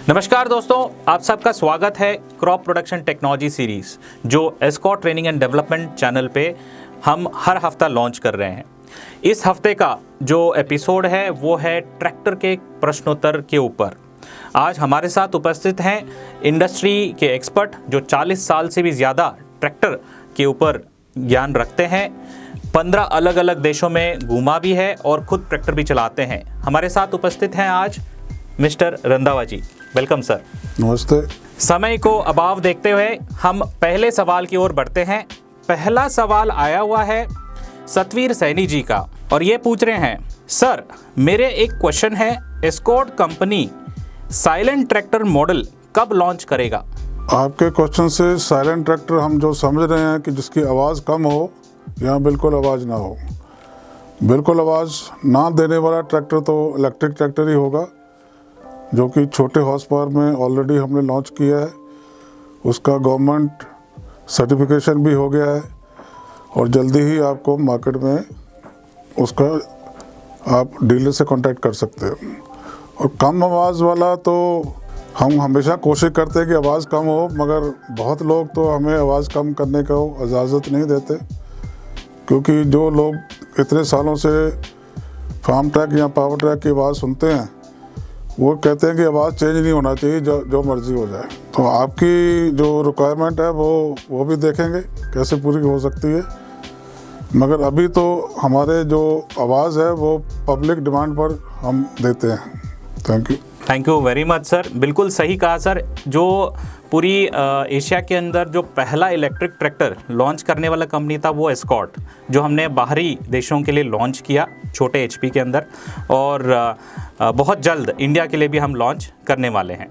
नमस्कार दोस्तों, आप सबका स्वागत है क्रॉप प्रोडक्शन टेक्नोलॉजी सीरीज जो escort training and development channel पे हम हर हफ्ता लॉन्च कर रहे हैं। इस हफ्ते का जो एपिसोड है वो है ट्रैक्टर के प्रश्नोत्तर के ऊपर। आज हमारे साथ उपस्थित हैं इंडस्ट्री के एक्सपर्ट जो 40 साल से भी ज़्यादा ट्रैक्टर के ऊपर ज्ञान रखते हैं, 15 अलग अलग देशों में घूमा भी है और खुद ट्रैक्टर भी चलाते हैं। हमारे साथ उपस्थित हैं आज mister Randhawa ji. Welcome sir. नमस्ते। समय को अभाव देखते हुए हम पहले सवाल की ओर बढ़ते हैं। पहला सवाल आया हुआ है सतवीर सैनी जी का और ये पूछ रहे हैं, सर मेरे एक क्वेश्चन है, escort company silent tractor model कब लॉन्च करेगा? आपके क्वेश्चन से साइलेंट ट्रैक्टर हम जो समझ रहे हैं कि जिसकी आवाज़ कम हो या बिल्कुल आवाज़ ना हो। बिल्कुल आवाज़ ना देने वाला ट्रैक्टर तो इलेक्ट्रिक ट्रैक्टर ही होगा, जो कि छोटे हॉर्स पावर में ऑलरेडी हमने लॉन्च किया है। उसका गवर्नमेंट सर्टिफिकेशन भी हो गया है और जल्दी ही आपको मार्केट में उसका आप डीलर से कांटेक्ट कर सकते हो। और कम आवाज़ वाला तो हम हमेशा कोशिश करते हैं कि आवाज़ कम हो, मगर बहुत लोग तो हमें आवाज़ कम करने का इजाज़त नहीं देते, क्योंकि जो लोग इतने सालों से फार्म ट्रैक या पावर ट्रैक की आवाज़ सुनते हैं वो कहते हैं कि आवाज़ चेंज नहीं होना चाहिए, जो मर्ज़ी हो जाए। तो आपकी जो रिक्वायरमेंट है वो भी देखेंगे कैसे पूरी हो सकती है, मगर अभी तो हमारे जो आवाज़ है वो पब्लिक डिमांड पर हम देते हैं। Thank you very much sir. बिल्कुल सही कहा सर। जो पूरी एशिया के अंदर जो पहला इलेक्ट्रिक ट्रैक्टर लॉन्च करने वाला कंपनी था वो एस्कॉर्ट, जो हमने बाहरी देशों के लिए लॉन्च किया छोटे एचपी के अंदर, और बहुत जल्द इंडिया के लिए भी हम लॉन्च करने वाले हैं।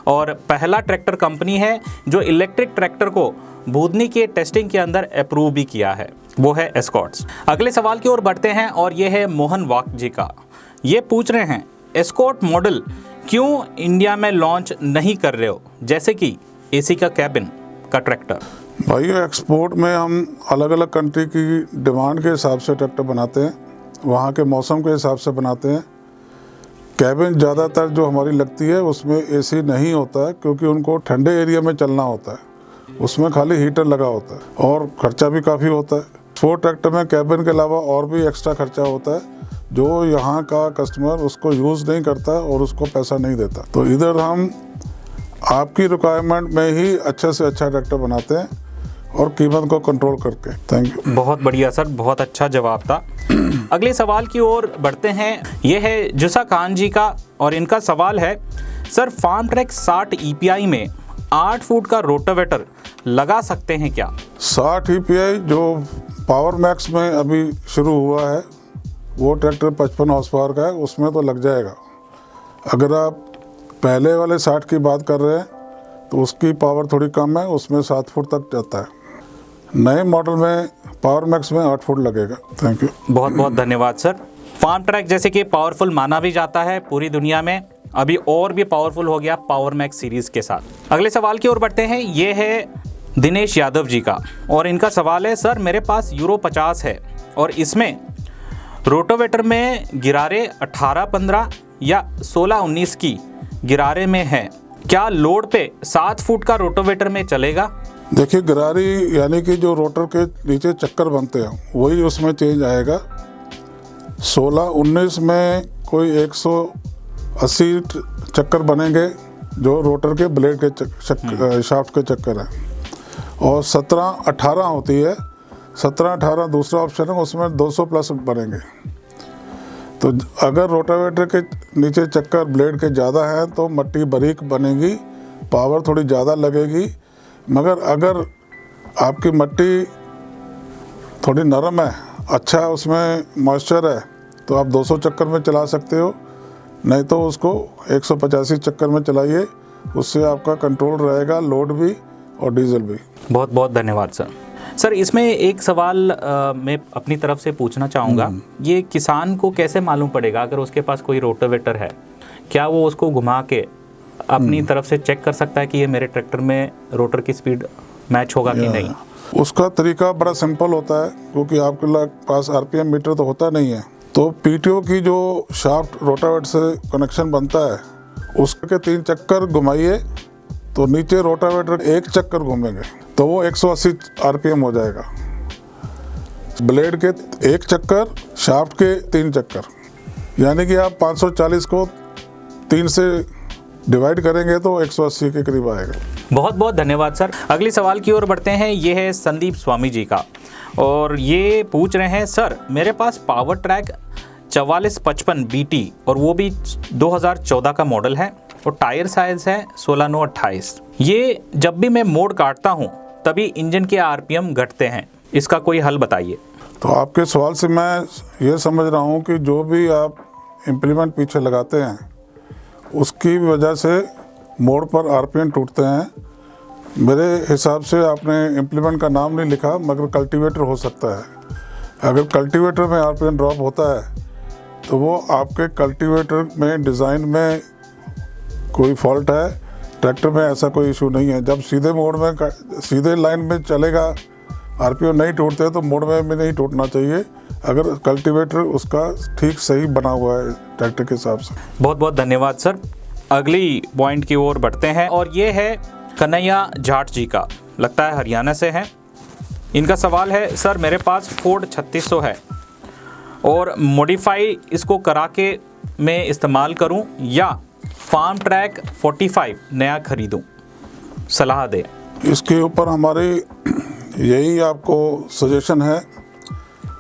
और पहला ट्रैक्टर कंपनी है जो इलेक्ट्रिक ट्रैक्टर को बूंदनी के टेस्टिंग के अंदर अप्रूव भी किया है, वो है एस्कॉर्ट्स। अगले सवाल की ओर बढ़ते हैं और ये है मोहन वाक जी का। ये पूछ रहे हैं, एस्कॉर्ट मॉडल क्यों इंडिया में लॉन्च नहीं कर रहे हो, जैसे कि एसी का कैबिन का ट्रैक्टर? भाई एक्सपोर्ट में हम अलग अलग कंट्री की डिमांड के हिसाब से ट्रैक्टर बनाते हैं, वहाँ के मौसम के हिसाब से बनाते हैं। कैबिन ज़्यादातर जो हमारी लगती है उसमें एसी नहीं होता है, क्योंकि उनको ठंडे एरिया में चलना होता है, उसमें खाली हीटर लगा होता है और ख़र्चा भी काफ़ी होता है। 4 ट्रैक्टर में कैबिन के अलावा और भी एक्स्ट्रा खर्चा होता है जो यहाँ का कस्टमर उसको यूज़ नहीं करता और उसको पैसा नहीं देता। तो इधर हम आपकी रिक्वायरमेंट में ही अच्छे से अच्छा ट्रैक्टर बनाते हैं और कीमत को कंट्रोल करके। Thank you. बहुत बढ़िया सर, बहुत अच्छा जवाब था। अगले सवाल की ओर बढ़ते हैं। ये है जुसा खान जी का और इनका सवाल है, सर फार्म ट्रैक 60 EPI में 8 फुट का रोटावेटर लगा सकते हैं क्या? 60 EPI जो पावर मैक्स में अभी शुरू हुआ है वो ट्रैक्टर 55 हॉर्स पावर का है, उसमें तो लग जाएगा। अगर आप पहले वाले 60 की बात कर रहे हैं तो उसकी पावर थोड़ी कम है, उसमें 7 फुट तक जाता है। नए मॉडल में पावर मैक्स में 8 फुट लगेगा। Thank you. बहुत बहुत धन्यवाद सर। फार्म ट्रैक जैसे कि पावरफुल माना भी जाता है पूरी दुनिया में, अभी और भी पावरफुल हो गया पावर मैक्स सीरीज के साथ। अगले सवाल की ओर बढ़ते हैं। ये है दिनेश यादव जी का और इनका सवाल है, सर मेरे पास यूरो 50 है और इसमें रोटावेटर में गिरारे 18-15 या 16-19 की गिरारे में है, क्या लोड पे 7 फुट का रोटावेटर में चलेगा? देखिए, गिरारी यानी कि जो रोटर के नीचे चक्कर बनते हैं वही उसमें चेंज आएगा। 16-19 में कोई 180 चक्कर बनेंगे जो रोटर के ब्लेड के शाफ्ट के चक्कर हैं, और 17-18 होती है। 17-18 दूसरा ऑप्शन है, उसमें 200 प्लस बनेंगे। तो अगर रोटावेटर के नीचे चक्कर ब्लेड के ज़्यादा है तो मट्टी बारीक बनेगी, पावर थोड़ी ज़्यादा लगेगी। मगर अगर आपकी मट्टी थोड़ी नरम है, अच्छा उसमें मॉइस्चर है, तो आप 200 चक्कर में चला सकते हो, नहीं तो उसको 185 चक्कर में चलाइए, उससे आपका कंट्रोल रहेगा, लोड भी और डीजल भी। बहुत बहुत धन्यवाद सर। सर इसमें एक सवाल मैं अपनी तरफ से पूछना चाहूँगा, ये किसान को कैसे मालूम पड़ेगा अगर उसके पास कोई रोटावेटर है, क्या वो उसको घुमा के अपनी तरफ से चेक कर सकता है कि ये मेरे ट्रैक्टर में रोटर की स्पीड मैच होगा कि नहीं? उसका तरीका बड़ा सिंपल होता है, क्योंकि आपके पास RPM मीटर तो होता नहीं है। तो PTO की जो शाफ्ट रोटावेटर से कनेक्शन बनता है उसके 3 चक्कर घुमाइए तो नीचे रोटावेटर 1 चक्कर घूमेंगे तो वो 180 आरपीएम हो जाएगा। ब्लेड के 1 चक्कर, शाफ्ट के 3 चक्कर, यानी कि आप 540 को 3 से डिवाइड करेंगे तो 180 के करीब आएगा। बहुत बहुत धन्यवाद सर। अगले सवाल की ओर बढ़ते हैं। ये है संदीप स्वामी जी का, और ये पूछ रहे हैं, सर मेरे पास पावर ट्रैक 4455 BT और वो भी 2014 का मॉडल है और टायर साइज है 16/9/28। ये जब भी मैं मोड़ काटता हूँ तभी इंजन के आरपीएम घटते हैं, इसका कोई हल बताइए। तो आपके सवाल से मैं ये समझ रहा हूँ कि जो भी आप इम्प्लीमेंट पीछे लगाते हैं उसकी वजह से मोड़ पर आरपीएम टूटते हैं। मेरे हिसाब से आपने इम्प्लीमेंट का नाम नहीं लिखा, मगर कल्टीवेटर हो सकता है। अगर कल्टीवेटर में आरपीएम ड्रॉप होता है तो वो आपके कल्टीवेटर में डिज़ाइन में कोई फॉल्ट है। ट्रैक्टर में ऐसा कोई इशू नहीं है। जब सीधे मोड़ में सीधे लाइन में चलेगा, आरपीएम नहीं टूटते तो मोड़ में भी नहीं टूटना चाहिए, अगर कल्टीवेटर उसका ठीक सही बना हुआ है ट्रैक्टर के हिसाब से। बहुत बहुत धन्यवाद सर। अगली पॉइंट की ओर बढ़ते हैं, और ये है कन्हैया जाट जी का, लगता है हरियाणा से हैं। इनका सवाल है, सर मेरे पास फोर्ड 3600 है और मॉडिफाई इसको करा के मैं इस्तेमाल करूं या फार्म ट्रैक 45 नया खरीदूं, सलाह दें। इसके ऊपर हमारी यही आपको सजेशन है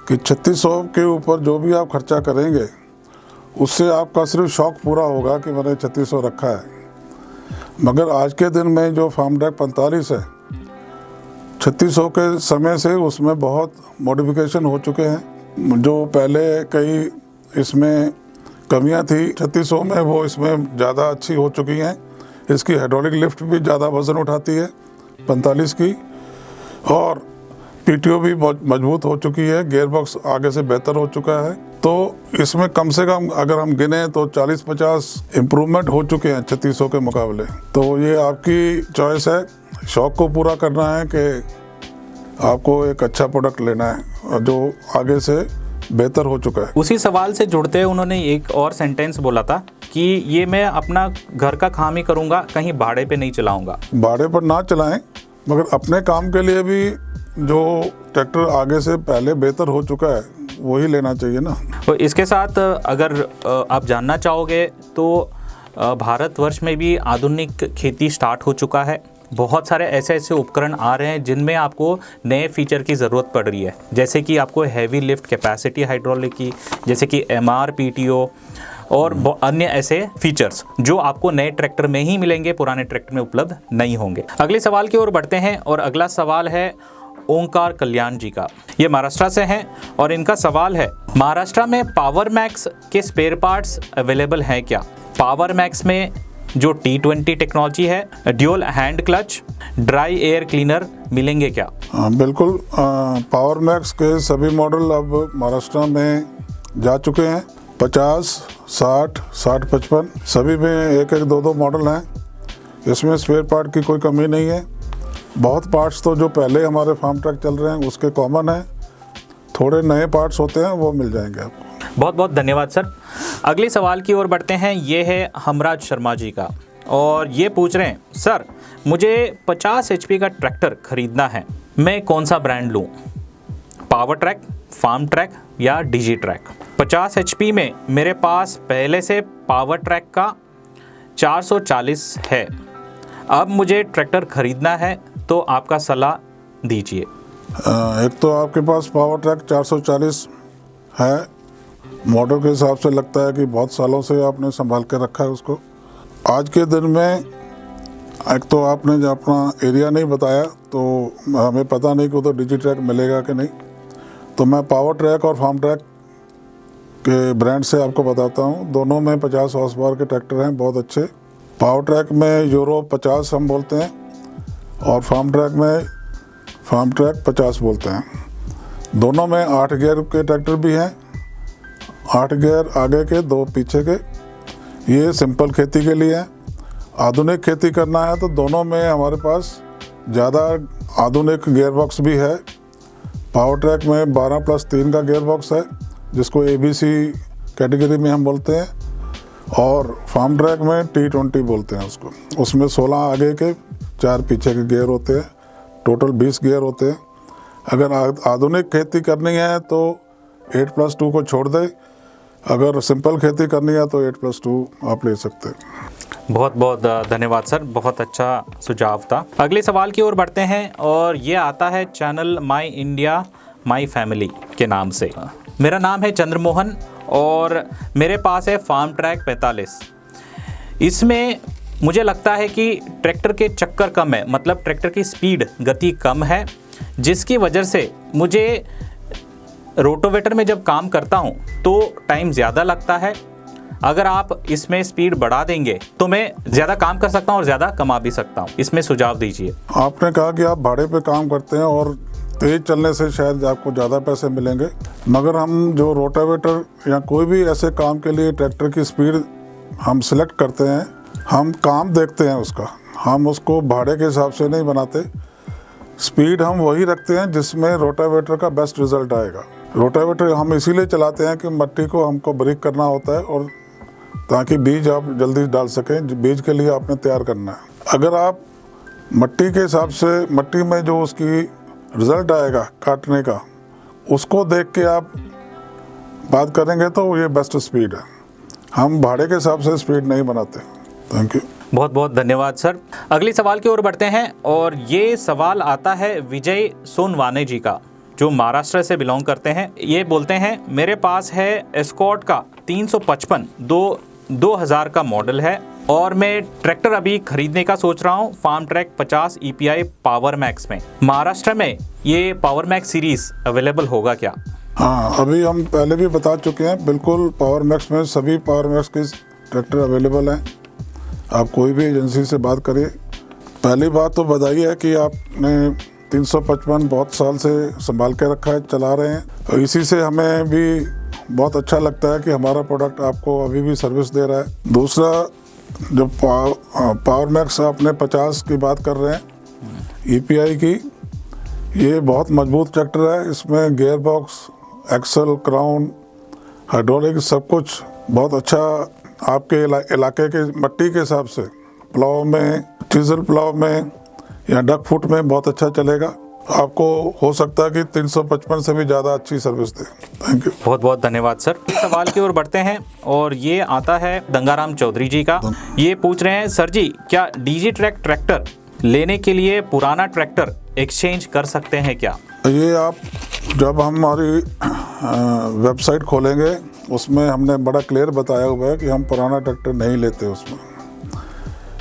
कि 3600 के ऊपर जो भी आप खर्चा करेंगे उससे आपका सिर्फ शौक पूरा होगा कि मैंने 3600 रखा है। मगर आज के दिन में जो फार्म ट्रैक 45 है, 3600 के समय से उसमें बहुत मॉडिफिकेशन हो चुके हैं। जो पहले कई इसमें कमियां थी 3600 में, वो इसमें ज़्यादा अच्छी हो चुकी हैं। इसकी हाइड्रोलिक लिफ्ट भी ज़्यादा वज़न उठाती है 45 की, और पीटीओ भी बहुत मजबूत हो चुकी है। गियर बॉक्स आगे से बेहतर हो चुका है। तो इसमें कम से कम अगर हम गिने तो 40-50 इम्प्रूवमेंट हो चुके हैं 3600 के मुकाबले। तो ये आपकी चॉइस है, शौक को पूरा करना है कि आपको एक अच्छा प्रोडक्ट लेना है जो आगे से बेहतर हो चुका है। उसी सवाल से जुड़ते हुए उन्होंने एक और सेंटेंस बोला था कि ये मैं अपना घर का काम ही करूँगा, कहीं भाड़े पे नहीं चलाऊँगा। भाड़े पर ना चलाएं, मगर अपने काम के लिए भी जो ट्रैक्टर आगे से पहले बेहतर हो चुका है वही लेना चाहिए ना। तो इसके साथ अगर आप जानना चाहोगे तो भारतवर्ष में भी आधुनिक खेती स्टार्ट हो चुका है। बहुत सारे ऐसे ऐसे उपकरण आ रहे हैं जिनमें आपको नए फीचर की ज़रूरत पड़ रही है, जैसे कि आपको हैवी लिफ्ट कैपेसिटी हाइड्रोलिक की, जैसे कि MR PTO और अन्य ऐसे फीचर्स जो आपको नए ट्रैक्टर में ही मिलेंगे, पुराने ट्रैक्टर में उपलब्ध नहीं होंगे। अगले सवाल की ओर बढ़ते हैं, और अगला सवाल है ओंकार कल्याण जी का। ये महाराष्ट्र से हैं और इनका सवाल है, महाराष्ट्र में पावर मैक्स के स्पेयर पार्ट्स अवेलेबल हैं क्या? पावर मैक्स में जो T20 टेक्नोलॉजी है, dual hand clutch, dry air cleaner मिलेंगे क्या? बिल्कुल, पावर मैक्स के सभी मॉडल अब महाराष्ट्र में जा चुके हैं। 50, 60, 60, 55 सभी में एक एक दो दो मॉडल हैं। इसमें स्पेयर पार्ट की कोई कमी नहीं है। बहुत पार्ट्स तो जो पहले हमारे फार्म ट्रैक चल रहे हैं उसके कॉमन है, थोड़े नए पार्ट्स होते हैं वो मिल जाएंगे आपको। बहुत बहुत धन्यवाद सर। अगले सवाल की ओर बढ़ते हैं। ये है हमराज शर्मा जी का, और ये पूछ रहे हैं, सर मुझे 50 HP का ट्रैक्टर खरीदना है, मैं कौन सा ब्रांड लूँ? पावर ट्रैक, फार्म ट्रैक या DG ट्रैक? 50 HP में मेरे पास पहले से पावर ट्रैक का 440 है, अब मुझे ट्रैक्टर खरीदना है, तो आपका सलाह दीजिए। एक तो आपके पास पावर ट्रैक 440 है, मॉडल के हिसाब से लगता है कि बहुत सालों से आपने संभाल के रखा है उसको। आज के दिन में एक तो आपने जो अपना एरिया नहीं बताया, तो हमें पता नहीं कि उधर DG ट्रैक मिलेगा कि नहीं। तो मैं पावर ट्रैक और फार्म ट्रैक के ब्रांड से आपको बताता हूँ। दोनों में 50 हॉर्स पावर के ट्रैक्टर हैं, बहुत अच्छे। पावर ट्रैक में यूरो 50 हम बोलते हैं, और फार्म ट्रैक 50 बोलते हैं। दोनों में 8 गियर के ट्रैक्टर भी हैं, 8 गियर आगे के, 2 पीछे के। ये सिंपल खेती के लिए है। आधुनिक खेती करना है तो दोनों में हमारे पास ज़्यादा आधुनिक गियर बॉक्स भी है। पावर ट्रैक में 12+3 का गियर बॉक्स है, जिसको ABC कैटेगरी में हम बोलते हैं। और फार्म ट्रैक में T20 बोलते हैं उसको। उसमें 16 आगे के 4 पीछे के गियर होते हैं, टोटल 20 गियर होते हैं। अगर आधुनिक खेती करनी है तो 8+2 को छोड़ दें, अगर सिंपल खेती करनी है तो 8+2 आप ले सकते हैं। बहुत बहुत धन्यवाद सर, बहुत अच्छा सुझाव था। अगले सवाल की ओर बढ़ते हैं और ये आता है channel my India my family के नाम से। मेरा नाम है चंद्रमोहन और मेरे पास है फार्म ट्रैक 45। इसमें मुझे लगता है कि ट्रैक्टर के चक्कर कम है, मतलब ट्रैक्टर की स्पीड गति कम है, जिसकी वजह से मुझे रोटोवेटर में जब काम करता हूँ तो टाइम ज़्यादा लगता है। अगर आप इसमें स्पीड बढ़ा देंगे तो मैं ज़्यादा काम कर सकता हूँ और ज़्यादा कमा भी सकता हूँ, इसमें सुझाव दीजिए। आपने कहा कि आप भाड़े पे काम करते हैं और तेज चलने से शायद आपको ज़्यादा पैसे मिलेंगे, मगर हम जो रोटावेटर या कोई भी ऐसे काम के लिए ट्रैक्टर की स्पीड हम सिलेक्ट करते हैं, हम काम देखते हैं उसका, हम उसको भाड़े के हिसाब से नहीं बनाते। स्पीड हम वही रखते हैं जिसमें रोटावेटर का बेस्ट रिजल्ट आएगा। रोटावेटर हम इसीलिए चलाते हैं कि मिट्टी को हमको बारीक करना होता है और ताकि बीज आप जल्दी डाल सकें। बीज के लिए आपने तैयार करना है। अगर आप मिट्टी के हिसाब से, मिट्टी में जो उसकी रिजल्ट आएगा काटने का, उसको देख के आप बात करेंगे तो ये बेस्ट स्पीड है। हम भाड़े के हिसाब से स्पीड नहीं बनाते। Thank you. बहुत बहुत धन्यवाद सर। अगले सवाल की ओर बढ़ते हैं और ये सवाल आता है विजय सोनवाने जी का, जो महाराष्ट्र से बिलोंग करते हैं। ये बोलते हैं मेरे पास है एस्कॉर्ट का 355 2000 का मॉडल है और मैं ट्रैक्टर अभी खरीदने का सोच रहा हूँ farm track 50 EPI power max में। महाराष्ट्र में ये पावर मैक्स सीरीज अवेलेबल होगा क्या? हाँ, अभी हम पहले भी बता चुके हैं, बिल्कुल पावर मैक्स में सभी पावर मैक्स के ट्रैक्टर अवेलेबल हैं। आप कोई भी एजेंसी से बात करिए। पहली बात तो बधाई है कि आपने 355 बहुत साल से संभाल के रखा है, चला रहे हैं, और इसी से हमें भी बहुत अच्छा लगता है कि हमारा प्रोडक्ट आपको अभी भी सर्विस दे रहा है। दूसरा, जब पावर मैक्स आपने 50 की बात कर रहे हैं EPI की, ये बहुत मजबूत ट्रैक्टर है। इसमें gear box, axle, crown, hydraulic सब कुछ बहुत अच्छा आपके इलाके के मिट्टी के हिसाब से प्लाव में, चीजल प्लाव में या डक फुट में बहुत अच्छा चलेगा। आपको हो सकता है कि 355 से भी ज़्यादा अच्छी सर्विस दे। Thank you. बहुत बहुत धन्यवाद सर। इस सवाल की ओर बढ़ते हैं और ये आता है गंगाराम चौधरी जी का। ये पूछ रहे हैं सर जी, क्या DigiTrack ट्रैक्टर लेने के लिए पुराना ट्रैक्टर एक्सचेंज कर सकते हैं क्या? ये आप जब हमारी वेबसाइट खोलेंगे उसमें हमने बड़ा क्लियर बताया हुआ है कि हम पुराना ट्रैक्टर नहीं लेते उसमें,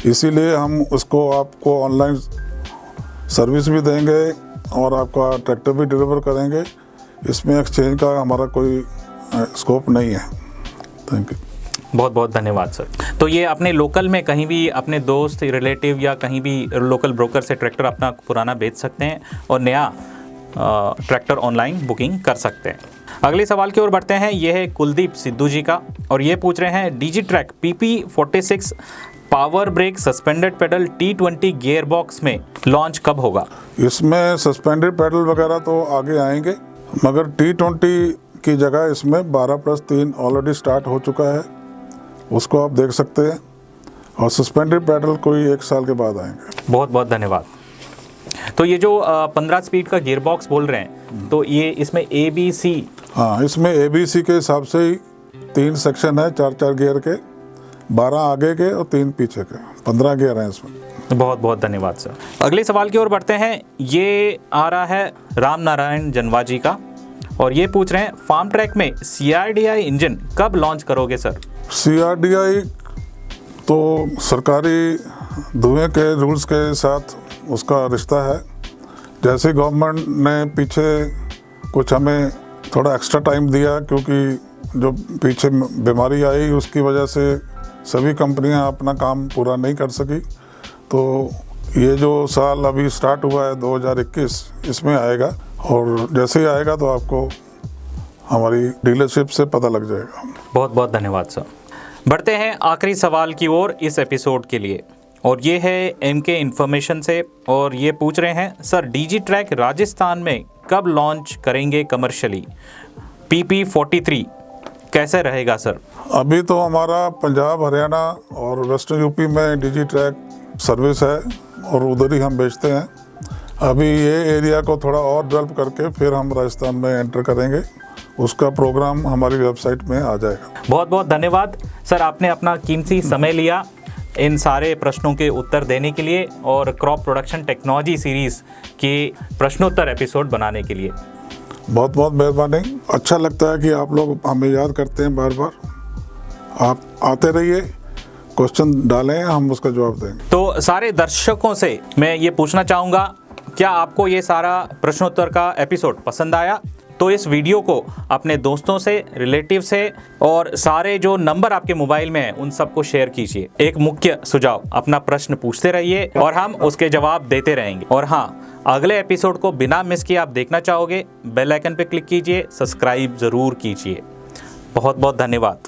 इसीलिए हम उसको आपको ऑनलाइन सर्विस भी देंगे और आपका ट्रैक्टर भी डिलीवर करेंगे। इसमें एक्सचेंज का हमारा कोई स्कोप नहीं है। Thank you. बहुत बहुत धन्यवाद सर। तो ये अपने लोकल में कहीं भी अपने दोस्त, रिलेटिव या कहीं भी लोकल ब्रोकर से ट्रैक्टर अपना पुराना बेच सकते हैं और नया ट्रैक्टर ऑनलाइन बुकिंग कर सकते हैं। अगले सवाल की ओर बढ़ते हैं। ये है कुलदीप सिद्धू जी का और ये पूछ रहे हैं DigiTrack PP46 power brake suspended pedal T20 gear box में लॉन्च कब होगा? इसमें सस्पेंडेड पेडल वगैरह तो आगे आएंगे, मगर T20 की जगह इसमें 12+3 ऑलरेडी स्टार्ट हो चुका है, उसको आप देख सकते हैं, और सस्पेंडेड पेडल कोई 1 साल के बाद आएंगे। बहुत बहुत धन्यवाद। तो ये जो 15 स्पीड का गियर बॉक्स बोल रहे हैं, तो ये इसमें ABC? हाँ, इसमें ABC के हिसाब से ही 3 सेक्शन है, 4-4 गियर के, 12 आगे के और 3 पीछे के, 15 गियर हैं इसमें। बहुत बहुत धन्यवाद सर। अगले सवाल की ओर बढ़ते हैं। ये आ रहा है राम नारायण जनवा जी का और ये पूछ रहे हैं फार्म ट्रैक में CRDI इंजन कब लॉन्च करोगे सर? CRDI तो सरकारी धुएं के रूल्स के साथ उसका रिश्ता है। जैसे गवर्नमेंट ने पीछे कुछ हमें थोड़ा एक्स्ट्रा टाइम दिया, क्योंकि जो पीछे बीमारी आई उसकी वजह से सभी कंपनियां अपना काम पूरा नहीं कर सकी, तो ये जो साल अभी स्टार्ट हुआ है 2021, इसमें आएगा, और जैसे ही आएगा तो आपको हमारी डीलरशिप से पता लग जाएगा। बहुत बहुत धन्यवाद सर। बढ़ते हैं आखिरी सवाल की ओर इस एपिसोड के लिए, और ये है MK इन्फॉर्मेशन से, और ये पूछ रहे हैं सर DigiTrack राजस्थान में कब लॉन्च करेंगे कमर्शियली PP43 कैसे रहेगा सर? अभी तो हमारा पंजाब, हरियाणा और वेस्टर्न यूपी में डिजी ट्रैक सर्विस है और उधर ही हम बेचते हैं। अभी ये एरिया को थोड़ा और डेवलप करके फिर हम राजस्थान में एंटर करेंगे। उसका प्रोग्राम हमारी वेबसाइट में आ जाएगा। बहुत बहुत धन्यवाद सर, आपने अपना कीमती समय लिया इन सारे प्रश्नों के उत्तर देने के लिए और क्रॉप प्रोडक्शन टेक्नोलॉजी सीरीज़ के प्रश्नोत्तर एपिसोड बनाने के लिए। बहुत बहुत मेहरबानी। अच्छा लगता है कि आप लोग हमें याद करते हैं बार बार। आप आते रहिए, क्वेश्चन डालें, हम उसका जवाब देंगे। तो सारे दर्शकों से मैं ये पूछना चाहूँगा, क्या आपको ये सारा प्रश्नोत्तर का एपिसोड पसंद आया? तो इस वीडियो को अपने दोस्तों से, रिलेटिव से और सारे जो नंबर आपके मोबाइल में हैं उन सबको शेयर कीजिए। एक मुख्य सुझाव, अपना प्रश्न पूछते रहिए और हम उसके जवाब देते रहेंगे। और हाँ, अगले एपिसोड को बिना मिस किए आप देखना चाहोगे, बेल आइकन पे क्लिक कीजिए, सब्सक्राइब ज़रूर कीजिए। बहुत बहुत धन्यवाद।